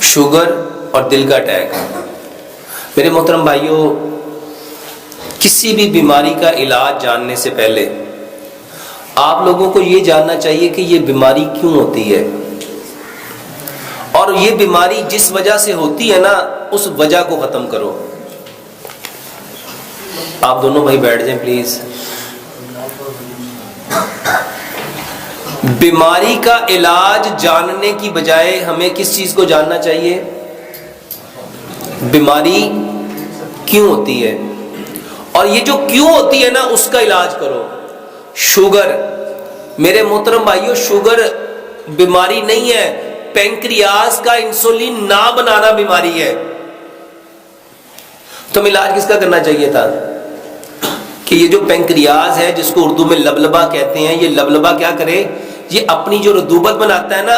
Sugar اور دل کا اٹیک۔ میرے محترم بھائیوں، کسی بھی بیماری کا علاج جاننے سے پہلے آپ لوگوں کو یہ جاننا چاہیے کہ یہ بیماری کیوں ہوتی ہے، اور یہ بیماری جس وجہ سے ہوتی ہے نا اس وجہ کو ختم کرو۔ آپ دونوں بھائی بیٹھ جائیں پلیز۔ بیماری کا علاج جاننے کی بجائے ہمیں کس چیز کو جاننا چاہیے؟ بیماری کیوں ہوتی ہے، اور یہ جو کیوں ہوتی ہے نا اس کا علاج کرو۔ شوگر، میرے محترم بھائیوں، شوگر بیماری نہیں ہے، پینکریاس کا انسولین نہ بنانا بیماری ہے۔ تم علاج کس کا کرنا چاہیے تھا کہ یہ جو پینکریاس ہے جس کو اردو میں لبلبا کہتے ہیں، یہ لبلبا کیا کرے؟ یہ اپنی جو رطوبت بناتا ہے نا،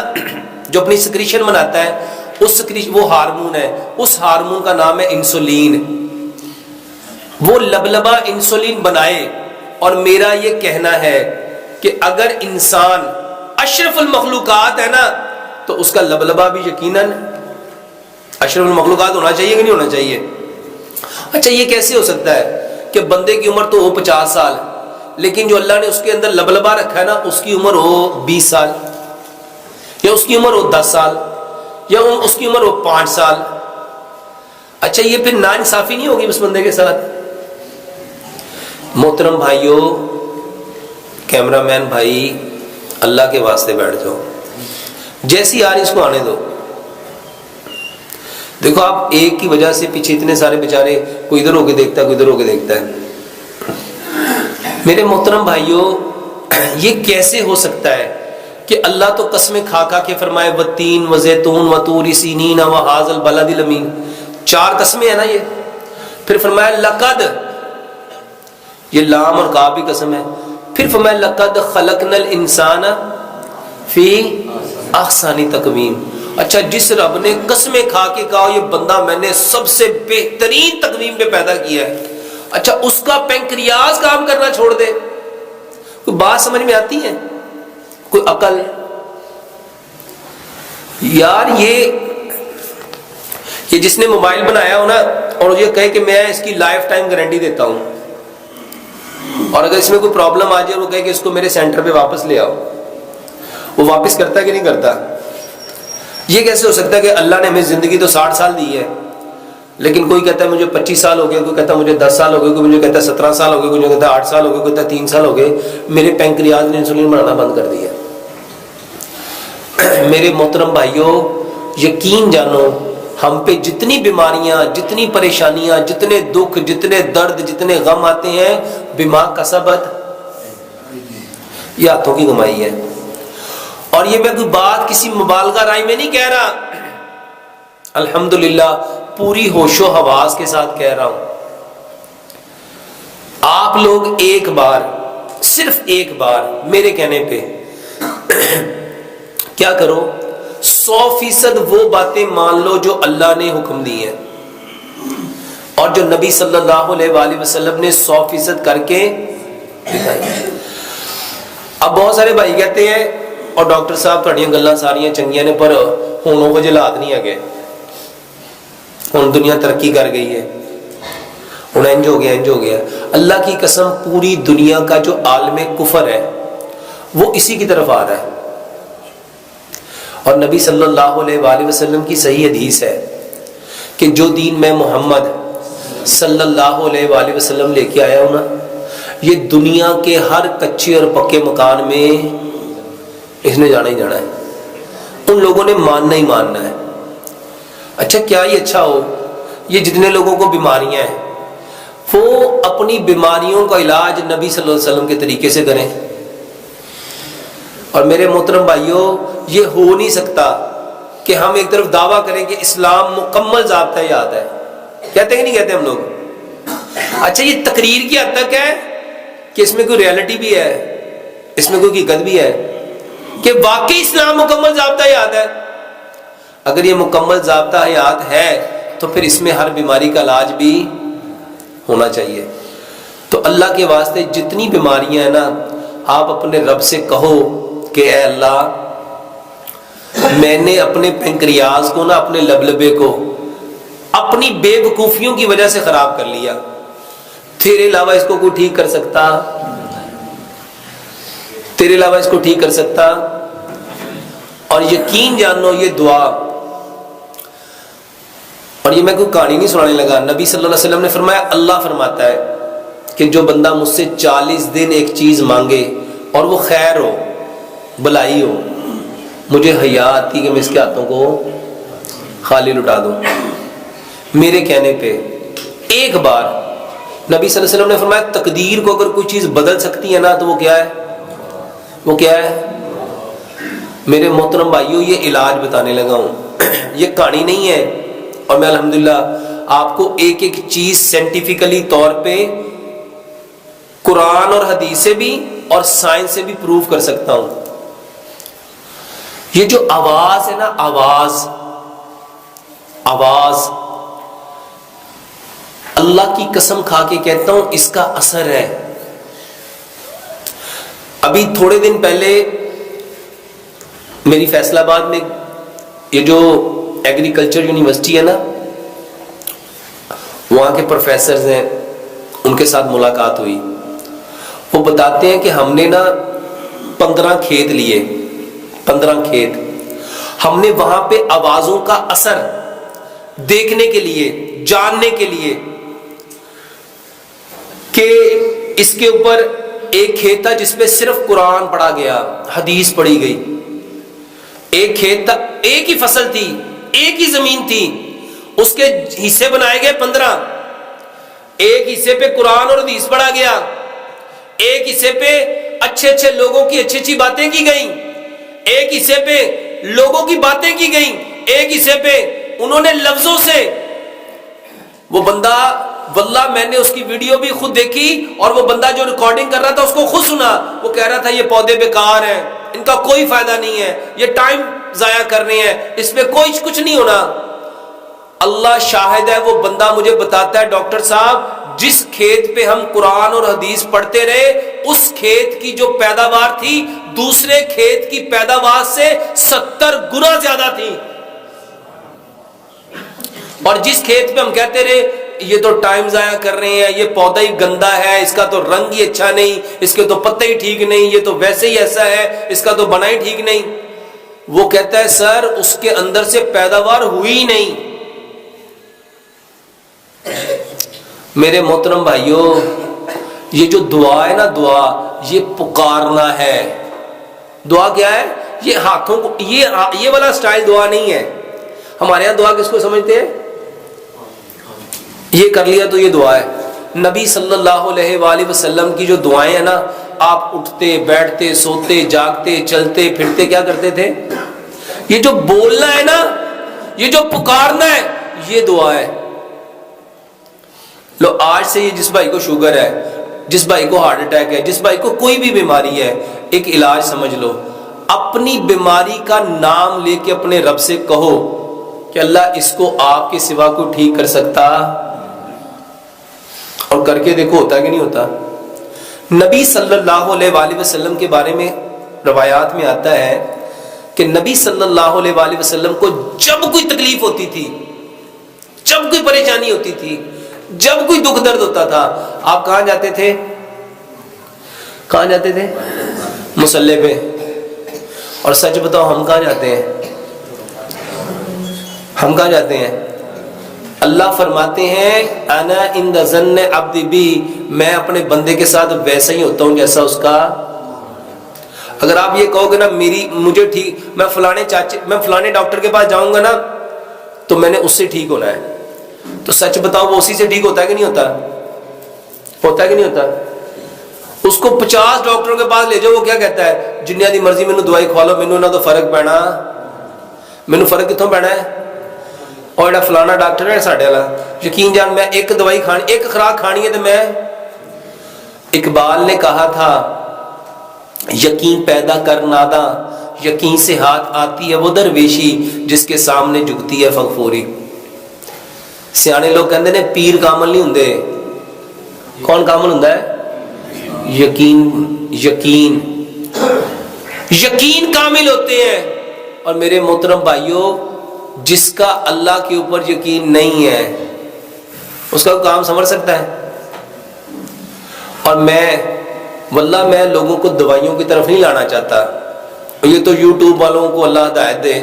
جو اپنی سکریشن بناتا ہے، اس وہ ہارمون ہے، اس ہارمون کا نام ہے انسولین۔ وہ لبلبا انسولین بنائے، اور میرا یہ کہنا ہے کہ اگر انسان اشرف المخلوقات ہے نا تو اس کا لبلبا بھی یقیناً اشرف المخلوقات ہونا چاہیے کہ نہیں ہونا چاہیے؟ اچھا، یہ کیسے ہو سکتا ہے کہ بندے کی عمر تو ہو 50 سال، لیکن جو اللہ نے اس کے اندر لبلبا رکھا ہے نا اس کی عمر ہو 20 سال، یا اس کی عمر ہو 10 سال، یا اس کی عمر ہو 5 سال؟ اچھا، یہ پھر ناانصافی نہیں ہوگی اس بندے کے ساتھ؟ محترم بھائیوں، کیمرہ مین بھائی، اللہ کے واسطے بیٹھ جاؤ، جیسی آ رہی اس کو آنے دو۔ دیکھو، آپ ایک کی وجہ سے پیچھے اتنے سارے بیچارے، کوئی ادھر ہو کے دیکھتا ہے، کوئی ادھر ہو کے دیکھتا ہے۔ میرے محترم بھائیوں، یہ کیسے ہو سکتا ہے کہ اللہ تو قسمیں کھا کھا کے فرمائے والتین وزیتون وطور سینین وہذا البلد الامین، 4 قسمیں ہیں نا یہ، پھر فرمایا لقد، یہ لام اور کاف بھی قسم ہے، پھر فرمایا لقد خلقنا الانسان فی احسن تقویم۔ اچھا، جس رب نے قسمیں کھا کے کہا یہ بندہ میں نے سب سے بہترین تقویم پہ پیدا کیا ہے، اچھا اس کا پینکریاس کام کرنا چھوڑ دے؟ کوئی بات سمجھ میں آتی ہے؟ کوئی عقل؟ یار یہ جس نے موبائل بنایا ہو نا اور یہ کہے کہ میں اس کی لائف ٹائم گارنٹی دیتا ہوں، اور اگر اس میں کوئی پرابلم آ جائے اور وہ کہے کہ اس کو میرے سینٹر پہ واپس لے آؤ، وہ واپس کرتا ہے کہ نہیں کرتا؟ یہ کیسے ہو سکتا ہے کہ اللہ نے ہمیں زندگی تو 60 سال دی ہے، لیکن کوئی کہتا ہے مجھے 25 سال ہو گئے، کوئی کہتا ہے مجھے 10 سال ہو گئے، کوئی مجھے کہتا ہے 17 سال ہو گئے، کوئی کہتا ہے 8 سال ہو گئے، کوئی کہتا ہے 3 سال ہو گئے، میرے پینکریاس نے انسولین بنانا بند کر دیا۔ میرے محترم بھائیوں، یقین جانو، ہم پہ جتنی بیماریاں، جتنی پریشانیاں، جتنے دکھ، جتنے درد، جتنے غم آتے ہیں، بما کسبت، یہ ہاتھوں کی کمائی ہے۔ اور یہ میں کوئی بات کسی مبالغہ رائے میں نہیں کہہ رہا، الحمدللہ پوری ہوش و حواس کے ساتھ کہہ رہا ہوں۔ آپ لوگ ایک بار، صرف ایک بار میرے کہنے پہ کیا کرو، 100% وہ باتیں مان لو جو اللہ نے حکم دی ہیں اور جو نبی صلی اللہ علیہ وآلہ وسلم نے 100% کر کے دکھائی۔ اب بہت سارے بھائی کہتے ہیں اور ڈاکٹر صاحب تھوڑیاں گلاں ساریاں چنگیاں نے، پر ہونوں کو جلاد نہیں ہے، ہوں دنیا ترقی کر گئی ہے، ہوں انج ہو گیا، انج ہو گیا۔ اللہ کی قسم، پوری دنیا کا جو عالم کفر ہے وہ اسی کی طرف آ رہا ہے، اور نبی صلی اللہ علیہ وآلہ وسلم کی صحیح حدیث ہے کہ جو دین میں محمد صلی اللہ علیہ وآلہ وسلم لے کے آیا ہوں نا، یہ دنیا کے ہر کچے اور پکے مکان میں اس نے جانا ہی جانا ہے، ان لوگوں نے ماننا ہی ماننا ہے۔ اچھا، کیا ہی اچھا ہو یہ جتنے لوگوں کو بیماریاں ہیں وہ اپنی بیماریوں کا علاج نبی صلی اللہ علیہ وسلم کے طریقے سے کریں۔ اور میرے محترم بھائیوں، یہ ہو نہیں سکتا کہ ہم ایک طرف دعویٰ کریں کہ اسلام مکمل ضابطہ یاد ہے، کہتے ہیں کہ نہیں کہتے ہم لوگ؟ اچھا، یہ تقریر کی حد تک ہے کہ اس میں کوئی ریالٹی بھی ہے، اس میں کوئی حقیقت بھی ہے کہ واقعی اسلام مکمل ضابطہ یاد ہے؟ اگر یہ مکمل ضابطہ حیات ہے تو پھر اس میں ہر بیماری کا علاج بھی ہونا چاہیے۔ تو اللہ کے واسطے جتنی بیماریاں ہیں نا، آپ اپنے رب سے کہو کہ اے اللہ میں نے اپنے پنکریاز کو نا، اپنے لبلبے کو اپنی بے وقوفیوں کی وجہ سے خراب کر لیا، تیرے علاوہ اس کو کوئی ٹھیک کر سکتا؟ تیرے علاوہ اس کو ٹھیک کر سکتا؟ اور یقین جانو یہ دعا، اور یہ میں کوئی کہانی نہیں سنانے لگا، نبی صلی اللہ علیہ وسلم نے فرمایا، اللہ فرماتا ہے کہ جو بندہ مجھ سے 40 دن ایک چیز مانگے اور وہ خیر ہو، بلائی ہو، مجھے حیا آتی کہ میں اس کے ہاتھوں کو خالی لٹا دوں، میرے کہنے پہ ایک بار نبی صلی اللہ علیہ وسلم نے فرمایا تقدیر کو اگر کوئی چیز بدل سکتی ہے نا تو وہ کیا ہے؟ وہ کیا ہے؟ میرے محترم بھائیوں، یہ علاج بتانے لگا ہوں، یہ کہانی نہیں ہے، اور میں الحمدللہ آپ کو ایک ایک چیز سائنٹیفکلی طور پہ قرآن اور حدیث سے بھی اور سائنس سے بھی پروف کر سکتا ہوں۔ یہ جو آواز ہے نا، آواز اللہ کی قسم کھا کے کہتا ہوں اس کا اثر ہے۔ ابھی تھوڑے دن پہلے میری فیصل آباد میں یہ جو ایگریکلچر یونیورسٹی ہے نا، وہاں کے پروفیسرز ہیں، ان کے ساتھ ملاقات ہوئی۔ وہ بتاتے ہیں کہ ہم نے نا 15 کھیت لیے، 15 کھیت، ہم نے وہاں پہ آوازوں کا اثر دیکھنے کے لیے، جاننے کے لیے کہ اس کے اوپر ایک کھیت تھا جس پہ صرف قرآن پڑھا گیا، حدیث پڑھی گئی، ایک کھیت تھا، ایک ہی فصل تھی، ایک ہی زمین تھی، اس کے حصے بنائے گئے 15، ایک حصے پہ قرآن اور حدیث پڑھا گیا، ایک حصے پہ اچھے اچھے لوگوں کی اچھی اچھی باتیں کی گئیں، ایک حصے پہ لوگوں کی باتیں کی گئیں، ایک حصے پہ انہوں نے لفظوں سے، وہ بندہ واللہ میں نے اس کی ویڈیو بھی خود دیکھی، اور وہ بندہ جو ریکارڈنگ کر رہا تھا اس کو خود سنا، وہ کہہ رہا تھا یہ پودے بیکار ہیں، ان کا کوئی فائدہ نہیں ہے، یہ ٹائم ضائع کر رہے ہیں، اس میں کوئی کچھ نہیں ہونا۔ اللہ شاہد ہے، وہ بندہ مجھے بتاتا ہے ڈاکٹر صاحب جس کھیت پہ ہم قرآن اور حدیث پڑھتے رہے، اس کھیت کی جو پیداوار تھی دوسرے کھیت کی پیداوار سے 70 گنا زیادہ تھی، اور جس کھیت پہ ہم کہتے رہے یہ تو ٹائم ضائع کر رہے ہیں، یہ پودا ہی گندا ہے، اس کا تو رنگ ہی اچھا نہیں، اس کے تو پتے ہی ٹھیک نہیں، یہ تو ویسے ہی ایسا ہے، اس کا تو بنا ہی ٹھیک نہیں، وہ کہتا ہے سر اس کے اندر سے پیداوار ہوئی نہیں۔ میرے محترم بھائیوں، یہ جو دعا ہے نا، دعا یہ پکارنا ہے۔ دعا کیا ہے؟ یہ ہاتھوں کو، یہ والا سٹائل دعا نہیں ہے۔ ہمارے یہاں دعا کس کو سمجھتے ہیں؟ یہ کر لیا تو یہ دعا ہے۔ نبی صلی اللہ علیہ وآلہ وسلم کی جو دعائیں ہیں نا، آپ اٹھتے بیٹھتے سوتے جاگتے چلتے پھرتے کیا کرتے تھے؟ یہ جو بولنا ہے نا، یہ جو پکارنا ہے، یہ دعا ہے۔ لو آج سے یہ جس بھائی کو شوگر ہے، جس بھائی کو ہارٹ اٹیک ہے، جس بھائی کو کوئی بھی بیماری ہے، ایک علاج سمجھ لو، اپنی بیماری کا نام لے کے اپنے رب سے کہو کہ اللہ اس کو آپ کے سوا کوئی ٹھیک کر سکتا؟ اور کر کے دیکھو ہوتا کہ نہیں ہوتا۔ نبی صلی اللہ علیہ وآلہ وسلم کے بارے میں روایات میں آتا ہے کہ نبی صلی اللہ علیہ وآلہ وسلم کو جب کوئی تکلیف ہوتی تھی، جب کوئی پریشانی ہوتی تھی، جب کوئی دکھ درد ہوتا تھا، آپ کہاں جاتے تھے؟ کہاں جاتے تھے؟ مصلی پہ۔ اور سچ بتاؤ ہم کہاں جاتے ہیں؟ ہم کہاں جاتے ہیں؟ اللہ فرماتے ہیں انا عند ظن عبدی بی، میں اپنے بندے کے ساتھ ویسا ہی ہوتا ہوں جیسا اس کا۔ اگر آپ یہ کہو گے نا مجھے ٹھیک، میں فلانے ڈاکٹر کے پاس جاؤں گا نا تو میں نے اس سے ٹھیک ہونا ہے، تو سچ بتاؤ وہ اسی سے ٹھیک ہوتا ہے کہ نہیں ہوتا؟ ہوتا ہے کہ نہیں ہوتا؟ اس کو 50 ڈاکٹروں کے پاس لے جاؤ، وہ کیا کہتا ہے؟ جنیا دی مرضی مینوں دوائی کھوا لو، مینوں نہ تو فرق پینا، مینوں فرق کتوں پینا ہے؟ اور جڑا فلانا ڈاکٹر ہے ساڈے والا، یقین جان میں ایک دوائی کھانی، ایک خوراک کھانی ہے تو میں، اقبال نے کہا تھا یقین پیدا کر ناداں، یقین سے ہاتھ آتی ہے وہ درویشی جس کے سامنے جھکتی ہے فغفوری۔ سیانے لوگ کہندے نے پیر کامل نہیں ہوندے، کون کامل ہوندا ہے؟ یقین کامل ہوتے ہیں۔ اور میرے محترم بھائیوں جس کا اللہ کے اوپر یقین نہیں ہے اس کا کام سنور سکتا ہے؟ اور واللہ میں لوگوں کو دوائیوں کی طرف نہیں لانا چاہتا. یہ تو یوٹیوب والوں کو اللہ ہدایت دے,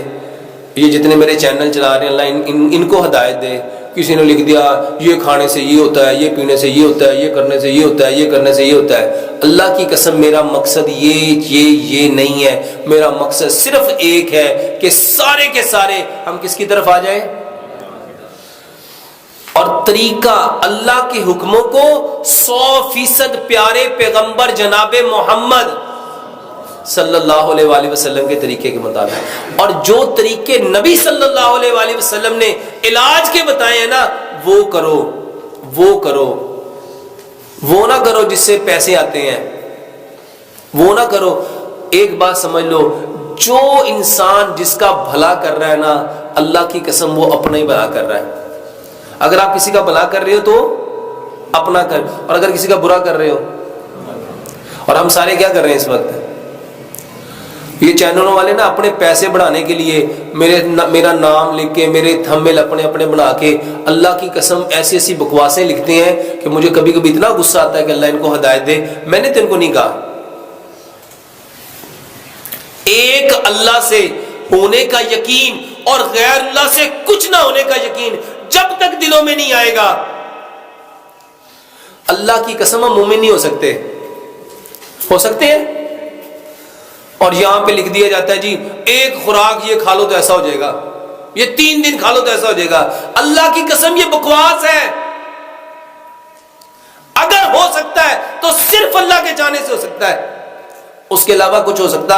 یہ جتنے میرے چینل چلا رہے ہیں اللہ ان کو ہدایت دے. کسی نے لکھ دیا یہ کھانے سے یہ ہوتا ہے, یہ پینے سے یہ ہوتا ہے, یہ کرنے سے یہ ہوتا ہے, یہ کرنے سے یہ ہوتا ہے. اللہ کی قسم میرا مقصد یہ نہیں ہے. میرا مقصد صرف ایک ہے کہ سارے کے سارے ہم کس کی طرف آ جائیں, اور طریقہ اللہ کے حکموں کو 100% پیارے پیغمبر جناب محمد صلی اللہ علیہ وآلہ وسلم کے طریقے کے مطابق. اور جو طریقے نبی صلی اللہ علیہ وآلہ وسلم نے علاج کے بتائے ہیں نا وہ کرو, وہ نہ کرو جس سے پیسے آتے ہیں, وہ نہ کرو. ایک بات سمجھ لو, جو انسان جس کا بھلا کر رہا ہے نا اللہ کی قسم وہ اپنا ہی بھلا کر رہا ہے. اگر آپ کسی کا بھلا کر رہے ہو تو اپنا کر, اور اگر کسی کا برا کر رہے ہو. اور ہم سارے کیا کر رہے ہیں اس وقت, یہ چینلوں والے نا اپنے پیسے بڑھانے کے لیے میرا نام لکھ کے, میرے تھمبنیل اپنے بنا کے اللہ کی قسم ایسی ایسی بکواسیں لکھتے ہیں کہ مجھے کبھی کبھی اتنا غصہ آتا ہے کہ اللہ ان کو ہدایت دے. میں نے تو ان کو نہیں کہا. ایک اللہ سے ہونے کا یقین اور غیر اللہ سے کچھ نہ ہونے کا یقین جب تک دلوں میں نہیں آئے گا اللہ کی قسم ہم مومن نہیں ہو سکتے. ہو سکتے ہیں؟ اور یہاں پہ لکھ دیا جاتا ہے جی ایک خوراک یہ کھا لو تو ایسا ہو جائے گا, یہ 3 دن کھا لو تو ایسا ہو جائے گا. اللہ کی قسم یہ بکواس ہے. اگر ہو سکتا ہے تو صرف اللہ کے جانے سے ہو سکتا ہے, اس کے علاوہ کچھ ہو سکتا,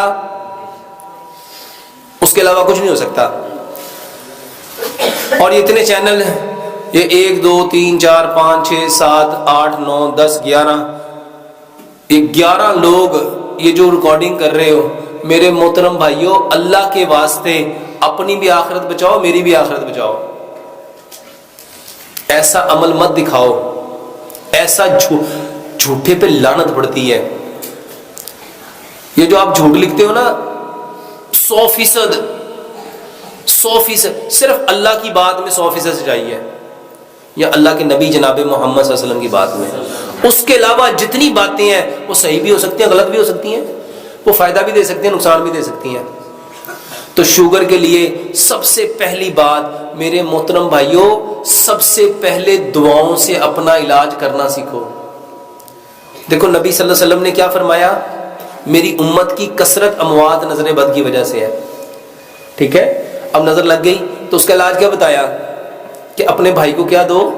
اس کے علاوہ کچھ نہیں ہو سکتا. اور یہ اتنے چینل ہیں, یہ 1 2 3 4 5 6 7 8 9 10 11 یہ 11 لوگ یہ جو ریکارڈنگ کر رہے ہو میرے محترم بھائیوں, اللہ کے واسطے اپنی بھی آخرت بچاؤ, میری بھی آخرت بچاؤ. ایسا عمل مت دکھاؤ, ایسا جھوٹے پہ لعنت پڑتی ہے. یہ جو آپ جھوٹ لکھتے ہو نا 100% صرف اللہ کی بات میں 100% سچائی ہے, یا اللہ کے نبی جناب محمد صلی اللہ علیہ وسلم کی بات میں. اس کے علاوہ جتنی باتیں ہیں وہ صحیح بھی ہو سکتی ہیں, غلط بھی ہو سکتی ہیں, وہ فائدہ بھی دے سکتی ہیں, نقصان بھی دے سکتی ہیں. تو شوگر کے لیے سب سے پہلی بات میرے محترم بھائیوں, سب سے پہلے دعاؤں سے اپنا علاج کرنا سیکھو. دیکھو نبی صلی اللہ علیہ وسلم نے کیا فرمایا, میری امت کی کثرت اموات نظر بد کی وجہ سے ہے. ٹھیک ہے, اب نظر لگ گئی تو اس کا علاج کیا بتایا کہ اپنے بھائی کو کیا دو.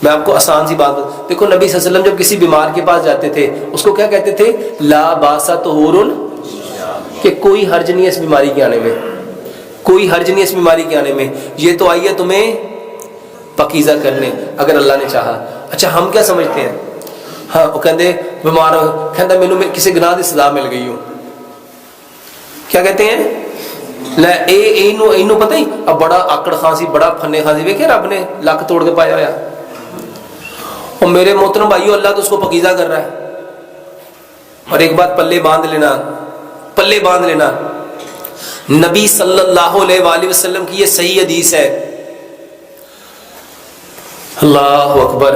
میں آپ کو آسان سی بات دیکھو, نبی صلی اللہ علیہ وسلم جب کسی بیمار کے پاس جاتے تھے اس کو کیا کہتے تھے, لا باسا طہور, کہ کوئی حرج نہیں ہے اس بیماری کے آنے میں, کوئی حرج نہیں ہے اس بیماری کے آنے میں, یہ تو آئی ہے تمہیں پاکیزہ کرنے اگر اللہ نے چاہا. اچھا ہم کیا سمجھتے ہیں, ہاں وہ کہتے بیمار کہتا مینوں کسی گناہ کی سزا مل گئی ہوں, کیا کہتے ہیں لے اینو پتہ ہی اب بڑا آکڑ خاصی بڑا پھنے خاصی ویکھے رب نے لک توڑ کے پایا ہوا. اور میرے محترم بھائیو اللہ تو اس کو پاکیزہ کر رہا ہے. اور ایک بات پلے باندھ لینا, نبی صلی اللہ علیہ وآلہ وسلم کی یہ صحیح حدیث ہے. اللہ اکبر,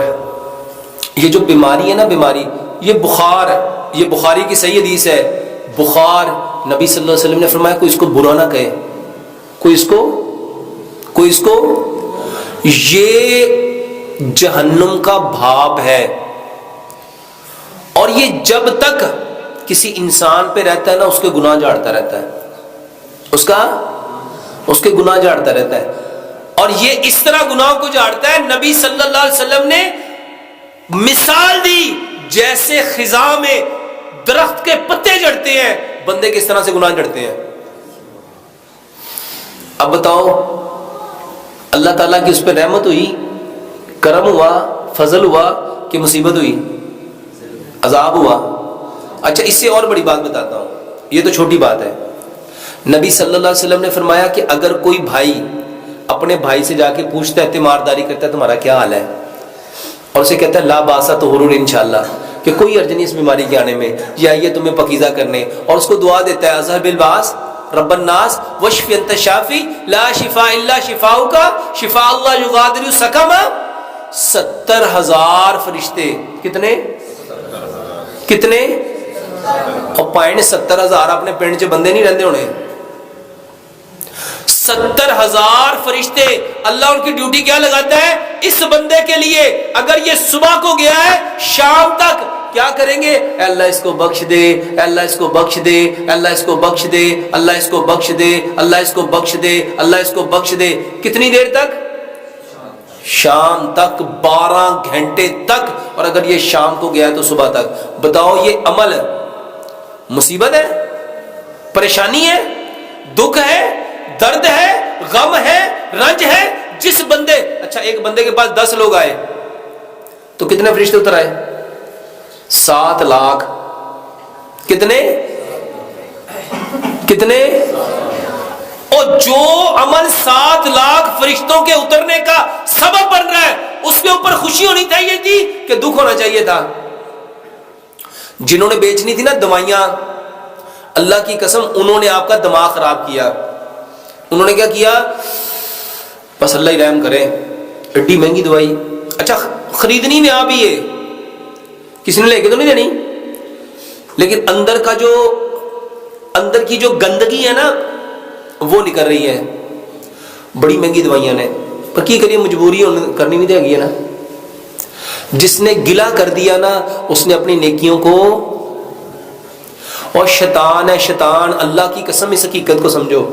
یہ جو بیماری ہے نا بیماری, یہ بخار, یہ بخاری کی صحیح حدیث ہے. بخار نبی صلی اللہ علیہ وسلم نے فرمایا کوئی اس کو برا نہ کہے, کوئی اس کو یہ جہنم کا بھاپ ہے. اور یہ جب تک کسی انسان پہ رہتا ہے نا اس کے گناہ جھاڑتا رہتا ہے, اس کے گناہ جھاڑتا رہتا ہے. اور یہ اس طرح گناہ کو جھاڑتا ہے, نبی صلی اللہ علیہ وسلم نے مثال دی جیسے خزاں میں درخت کے پتے جھڑتے ہیں, بندے کس طرح سے گناہ جھڑتے ہیں. اب بتاؤ اللہ تعالیٰ کی اس پہ رحمت ہوئی, کرم ہوا, فضل ہوا کہ مصیبت ہوئی, عذاب ہوا. اچھا اس سے اور بڑی بات بتاتا ہوں, یہ تو چھوٹی بات ہے. نبی صلی اللہ علیہ وسلم نے فرمایا کہ اگر کوئی بھائی اپنے بھائی سے جا کے پوچھتا ہے, تیمارداری کرتا ہے تمہارا کیا حال ہے, اور اسے کہتا ہے لا باسا طہور انشاءاللہ, کہ کوئی حرج نہیں اس بیماری کے آنے میں, یہ آئیے تمہیں پاکیزہ کرنے, اور اس کو دعا دیتا ہے اذهب الباس رب الناس واشف انت شافی لا شفاء الا شفاؤک شفاء اللہ یغادر سقما. 70,000 فرشتے. کتنے اور پوائنٹ 70,000 اپنے پنڈ چ بندے نہیں رہندے ہونے. 70,000 فرشتے. اللہ ان کی ڈیوٹی کیا لگاتا ہے اس بندے کے لیے؟ اگر یہ صبح کو گیا ہے شام تک کیا کریں گے؟ اے اللہ اس کو بخش دے، اے اللہ اس کو بخش دے، اللہ اس کو بخش دے، اللہ اس کو بخش دے، اللہ اس کو بخش دے، اللہ اس کو بخش دے. کتنی دیر تک؟ شام تک، 12 گھنٹے تک. اور اگر یہ شام کو گیا ہے تو صبح تک. بتاؤ یہ عمل مصیبت ہے، پریشانی ہے، دکھ ہے، درد ہے، غم ہے، رنج ہے. جس بندے اچھا ایک بندے کے پاس 10 لوگ آئے تو کتنے فرشتے اتر آئے؟ 7 لاکھ. کتنے؟ اور جو عمل 7 لاکھ فرشتوں کے اترنے کا سبب بن رہا ہے اس کے اوپر خوشی ہونی چاہیے تھی کہ دکھ ہونا چاہیے تھا؟ جنہوں نے بیچنی تھی نا دوائیاں، اللہ کی قسم انہوں نے آپ کا دماغ خراب کیا. انہوں نے کیا کیا؟ بس اللہ ہی رحم کرے، ایڈی مہنگی دوائی. اچھا خریدنی میں بھی ہے، کسی نے لے کے تو نہیں دینی، لیکن اندر کی جو گندگی ہے نا وہ نکل رہی ہے. بڑی مہنگی دوائیاں نے، پر کی کریے مجبوری کرنی نہیں دے گی نا. جس نے گلا کر دیا نا اس نے اپنی نیکیوں کو. اور شیطان ہے شیطان. اللہ کی قسم اس حقیقت کو سمجھو.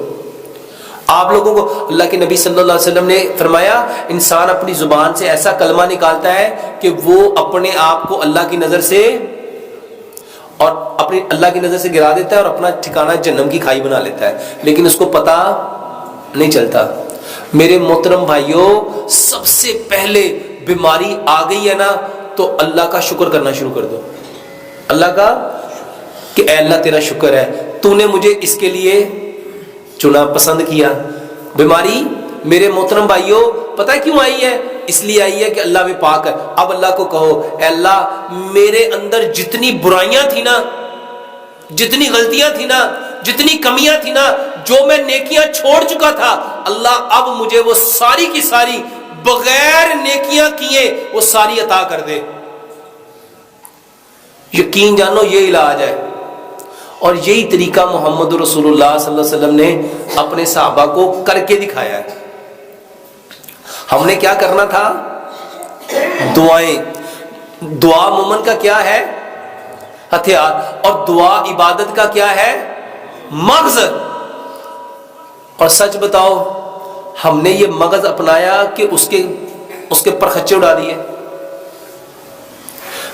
آپ لوگوں کو اللہ کے نبی صلی اللہ علیہ وسلم نے فرمایا انسان اپنی زبان سے ایسا کلمہ نکالتا ہے کہ وہ اپنے آپ کو اللہ کی نظر سے اور اپنی اللہ کی نظر سے گرا دیتا ہے اور اپنا ٹھکانہ جہنم کی کھائی بنا لیتا ہے، لیکن اس کو پتہ نہیں چلتا. میرے محترم بھائیوں، سب سے پہلے بیماری آ گئی ہے نا تو اللہ کا شکر کرنا شروع کر دو. اللہ کا کہ اے اللہ تیرا شکر ہے، تو نے مجھے اس کے لیے چنا، پسند کیا. بیماری میرے محترم بھائیوں پتہ ہے کیوں آئی ہے؟ اس لیے آئی ہے کہ اللہ بھی پاک ہے. اب اللہ کو کہو اے اللہ میرے اندر جتنی برائیاں تھی نا، جتنی غلطیاں تھی نا، جتنی کمیاں تھی نا، جو میں نیکیاں چھوڑ چکا تھا، اللہ اب مجھے وہ ساری کی ساری بغیر نیکیاں کیے وہ ساری عطا کر دے. یقین جانو یہ علاج ہے. اور یہی طریقہ محمد رسول اللہ صلی اللہ علیہ وسلم نے اپنے صحابہ کو کر کے دکھایا ہے. ہم نے کیا کرنا تھا؟ دعائیں. دعا مومن کا کیا ہے؟ ہتھیار. اور دعا عبادت کا کیا ہے؟ مغز. اور سچ بتاؤ ہم نے یہ مغز اپنایا کہ اس کے پرخچے اڑا دیے؟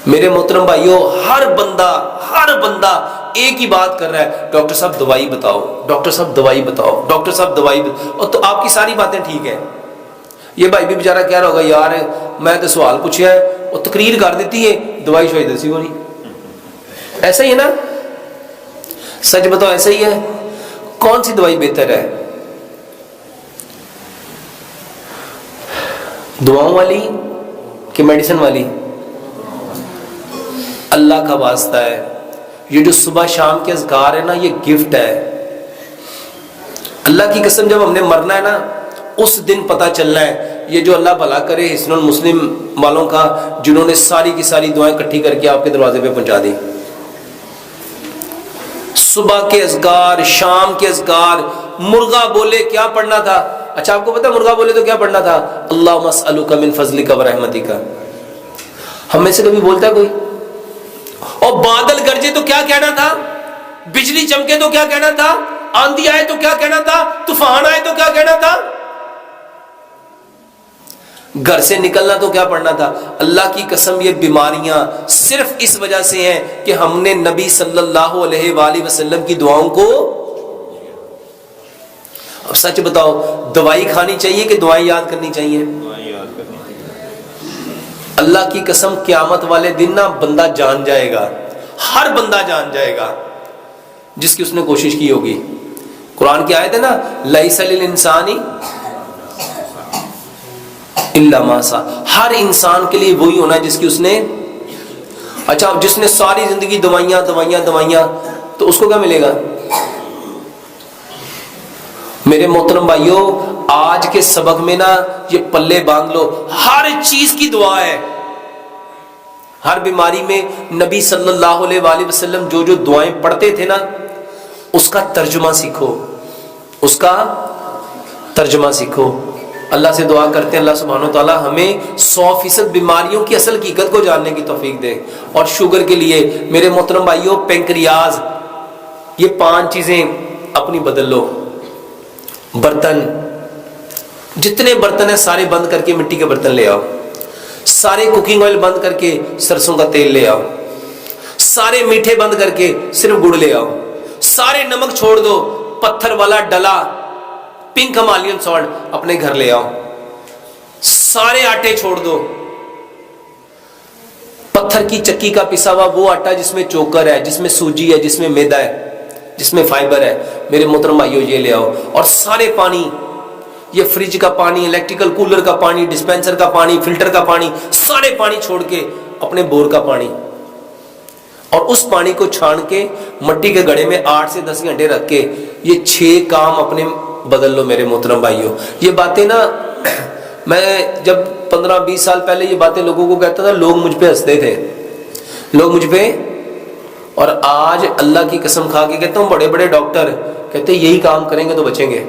میرے محترم بھائیوں ہر بندہ ایک ہی بات کر رہا ہے، ڈاکٹر صاحب دوائی بتاؤ، ڈاکٹر صاحب دوائی بتاؤ، ڈاکٹر صاحب دوائی بتاؤ. اور تو آپ کی ساری باتیں ٹھیک ہیں. یہ بھائی بھی بیچارہ کہہ رہا ہوگا یار میں تو سوال پوچھا ہے اور تقریر کر دیتی ہے، دوائی شوائی دسی ہو نہیں. ایسا ہی ہے نا؟ سچ بتاؤ ایسا ہی ہے. کون سی دوائی بہتر ہے؟ دعاؤں والی کہ میڈیسن والی؟ اللہ کا واسطہ ہے یہ جو صبح شام کے اذکار ہے نا یہ گفٹ ہے. اللہ کی قسم جب ہم نے مرنا ہے نا اس دن پتہ چلنا ہے. یہ جو اللہ بھلا کرے حسن المسلم والوں کا جنہوں نے ساری کی ساری دعائیں اکٹھی کر کے آپ کے دروازے پہ پہنچا دی. صبح کے اذکار، شام کے اذکار. مرغا بولے کیا پڑھنا تھا؟ اچھا آپ کو پتا مرغا بولے تو کیا پڑھنا تھا؟ اللہم اسألک من فضلک و رحمتک. ہم میں سے کبھی بولتا ہے کوئی؟ اور بادل گرجے تو کیا کہنا تھا؟ بجلی چمکے تو کیا کہنا تھا؟ آندھی آئے تو کیا کہنا تھا؟ طوفان آئے تو کیا کہنا تھا؟ گھر سے نکلنا تو کیا پڑھنا تھا؟ اللہ کی قسم یہ بیماریاں صرف اس وجہ سے ہیں کہ ہم نے نبی صلی اللہ علیہ وآلہ وسلم کی دعاؤں کو. اب سچ بتاؤ دوائی کھانی چاہیے کہ دعائیں یاد کرنی چاہیے؟ اللہ کی قسم قیامت والے دن نا بندہ جان جائے گا، ہر بندہ جان جائے گا جس کی اس نے کوشش کی ہوگی. قرآن کی آیت ہے نا لیس للانسان الا ما سعی. ہر انسان کے لیے وہی ہونا ہے جس کی اس نے. اچھا اب جس نے ساری زندگی دوائیاں تو اس کو کیا ملے گا؟ میرے محترم بھائیوں، آج کے سبق میں نا یہ پلے باندھ لو، ہر چیز کی دعا ہے، ہر بیماری میں نبی صلی اللہ علیہ وآلہ وسلم جو جو دعائیں پڑھتے تھے نا، اس کا ترجمہ سیکھو، اس کا ترجمہ سیکھو۔ اللہ سے دعا کرتے ہیں اللہ سبحانہ و تعالی ہمیں 100% بیماریوں کی اصل حقیقت کو جاننے کی توفیق دے۔ اور شوگر کے لیے میرے محترم بھائیوں، پینکریاز، یہ 5 چیزیں اپنی بدل لو۔ برتن، جتنے برتن ہیں سارے بند کر کے مٹی کے برتن لے آؤ، سارے کوکنگ آئل بند کر کے سرسوں کا تیل لے آؤ، سارے میٹھے بند کر کے صرف گڑ لے آؤ، سارے نمک چھوڑ دو، پتھر والا ڈلا پنک ہمالین سالٹ اپنے گھر لے آؤ، سارے آٹے چھوڑ دو، پتھر کی چکی کا پسا ہوا وہ آٹا جس میں چوکر ہے، جس میں سوجی ہے، جس میں میدا ہے، جس میں فائبر ہے، میرے محترم بھائیو یہ لے آؤ۔ اور سارے پانی، یہ فریج کا پانی، الیکٹریکل کولر کا پانی، ڈسپینسر کا پانی، فلٹر کا پانی، سارے پانی چھوڑ کے اپنے بور کا پانی، اور اس پانی کو چھان کے مٹی کے گڑھے میں 8 سے 10 گھنٹے رکھ کے یہ 6 کام اپنے بدل لو میرے محترم بھائیو۔ یہ باتیں نا میں جب 15-20 سال پہلے یہ باتیں لوگوں کو کہتا تھا، لوگ مجھ پہ ہنستے تھے، لوگ مجھ پہ، اور آج اللہ کی قسم کھا کے کہتا ہوں بڑے بڑے ڈاکٹر کہتے ہیں یہی کام کریں گے تو بچیں گے۔